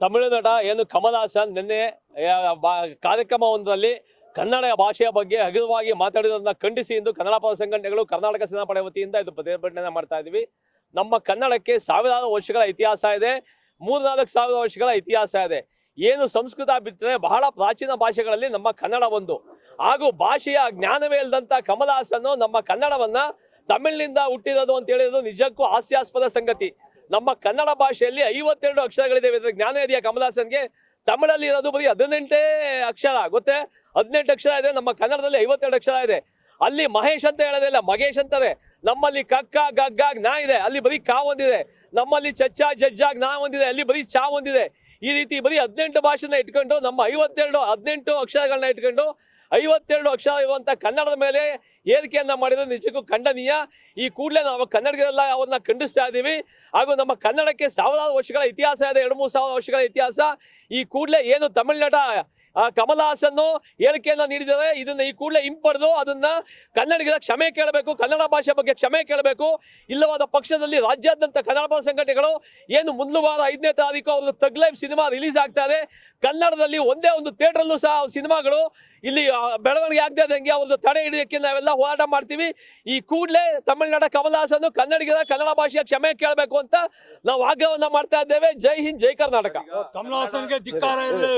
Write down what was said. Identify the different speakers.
Speaker 1: ತಮಿಳು ನಟ ಏನು ಕಮಲ್ ಹಾಸನ್ ನಿನ್ನೆ ಕಾರ್ಯಕ್ರಮವೊಂದರಲ್ಲಿ ಕನ್ನಡ ಭಾಷೆಯ ಬಗ್ಗೆ ಹಗುರವಾಗಿ ಮಾತಾಡಿರೋದನ್ನ ಖಂಡಿಸಿ ಇಂದು ಕನ್ನಡ ಪರ ಸಂಘಟನೆಗಳು ಕರ್ನಾಟಕ ಸೇನಾಪಡೆ ವತಿಯಿಂದ ಇದು ಪ್ರತಿಭಟನೆ ಮಾಡ್ತಾ ಇದ್ದೀವಿ. ನಮ್ಮ ಕನ್ನಡಕ್ಕೆ ಸಾವಿರಾರು ವರ್ಷಗಳ ಇತಿಹಾಸ ಇದೆ, 3-4 ಸಾವಿರ ವರ್ಷಗಳ ಇತಿಹಾಸ ಇದೆ. ಏನು ಸಂಸ್ಕೃತ ಬಿಟ್ಟರೆ ಬಹಳ ಪ್ರಾಚೀನ ಭಾಷೆಗಳಲ್ಲಿ ನಮ್ಮ ಕನ್ನಡ ಒಂದು. ಹಾಗೂ ಭಾಷೆಯ ಜ್ಞಾನವೇ ಇಲ್ಲದಂತ ಕಮಲ್ ಹಾಸನ್ ನಮ್ಮ ಕನ್ನಡವನ್ನ ತಮಿಳಿನಿಂದ ಹುಟ್ಟಿರೋದು ಅಂತ ಹೇಳಿರೋದು ನಿಜಕ್ಕೂ ಹಾಸ್ಯಾಸ್ಪದ ಸಂಗತಿ. ನಮ್ಮ ಕನ್ನಡ ಭಾಷೆಯಲ್ಲಿ 52 ಅಕ್ಷರಗಳಿವೆ. ಜ್ಞಾನ ಇದೆಯಾ ಕಮಲ್ ಹಾಸನ್ಗೆ? ತಮಿಳಲ್ಲಿ ಇರೋದು ಬರೀ 18 ಅಕ್ಷರ, ಗೊತ್ತೇ? 18 ಅಕ್ಷರ ಇದೆ. ನಮ್ಮ ಕನ್ನಡದಲ್ಲಿ 52 ಅಕ್ಷರ ಇದೆ. ಅಲ್ಲಿ ಮಹೇಶ್ ಅಂತ ಹೇಳೋದಿಲ್ಲ, ಮಗೇಶ್ ಅಂತಾರೆ. ನಮ್ಮಲ್ಲಿ ಕಕ್ಕ ಗಗ್ಗ ಜ್ಞಾ ಇದೆ, ಅಲ್ಲಿ ಬರೀ ಕಾ ಒಂದಿದೆ. ನಮ್ಮಲ್ಲಿ ಚಚ್ಚ ಜಜ್ಜ ಜ್ಞಾ ಒಂದಿದೆ, ಅಲ್ಲಿ ಬರೀ ಚಾ ಒಂದಿದೆ. ಈ ರೀತಿ ಬರೀ 18 ಭಾಷೆನ ಇಟ್ಕೊಂಡು ನಮ್ಮ 18 ಅಕ್ಷರಗಳನ್ನ ಇಟ್ಕೊಂಡು 52 ಅಕ್ಷರ ಇರುವಂತ ಕನ್ನಡದ ಮೇಲೆ ಏರಿಕೆಯನ್ನ ಮಾಡಿದ್ರೆ ನಿಜಕ್ಕೂ ಖಂಡನೀಯ. ಈ ಕೂಡಲೇ ನಾವು ಕನ್ನಡಿಗರೆಲ್ಲ ಅವ್ರನ್ನ ಖಂಡಿಸ್ತಾ ಇದ್ದೀವಿ. ಹಾಗೂ ನಮ್ಮ ಕನ್ನಡಕ್ಕೆ ಸಾವಿರಾರು ವರ್ಷಗಳ ಇತಿಹಾಸ ಇದೆ, 2-3 ಸಾವಿರ ವರ್ಷಗಳ ಇತಿಹಾಸ. ಈ ಕೂಡಲೇ ಏನು ತಮಿಳುನಾಡ ಕಮಲ್ ಹಾಸನ್ ಹೇಳಿಕೆಯನ್ನ ನೀಡಿದರೆ ಇದನ್ನ ಈ ಕೂಡಲೇ ಹಿಂಪಡೆದು ಅದನ್ನ ಕನ್ನಡಿಗರ ಕ್ಷಮೆ ಕೇಳಬೇಕು, ಕನ್ನಡ ಭಾಷೆ ಬಗ್ಗೆ ಕ್ಷಮೆ ಕೇಳಬೇಕು. ಇಲ್ಲವಾದ ಪಕ್ಷದಲ್ಲಿ ರಾಜ್ಯಾದ್ಯಂತ ಕನ್ನಡ ಪರ ಸಂಘಟನೆಗಳು ಏನು ಮುಂದಿನ ವಾರ 5ನೇ ತಾರೀಕು ಅವ್ರದ್ದು ಥಗ್ ಲೈಫ್ ಸಿನಿಮಾ ರಿಲೀಸ್ ಆಗ್ತಾ ಇದೆ. ಕನ್ನಡದಲ್ಲಿ ಒಂದೇ ಒಂದು ಥಿಯೇಟರ್ಲ್ಲೂ ಸಹ ಸಿನಿಮಾಗಳು ಇಲ್ಲಿ ಬೆಳವಣಿಗೆ ಆಗದಂಗೆ ಅವ್ರದ್ದು ತಡೆ ಹಿಡಿಯೋಕ್ಕೆ ನಾವೆಲ್ಲ ಹೋರಾಟ ಮಾಡ್ತೀವಿ. ಈ ಕೂಡಲೇ ತಮಿಳುನಾಡ ಕಮಲ್ ಹಾಸನ್ ಕನ್ನಡಿಗರ ಕನ್ನಡ ಭಾಷೆಯ ಕ್ಷಮೆ ಕೇಳಬೇಕು ಅಂತ ನಾವು ಆಗ್ರಹವನ್ನ ಮಾಡ್ತಾ ಇದ್ದೇವೆ. ಜೈ ಹಿಂದ್, ಜೈ ಕರ್ನಾಟಕ.
Speaker 2: ಕಮಲ್ ಹಾಸನ್ಗೆ ಧಿಕ್ಕಾರ ಇರಲಿ.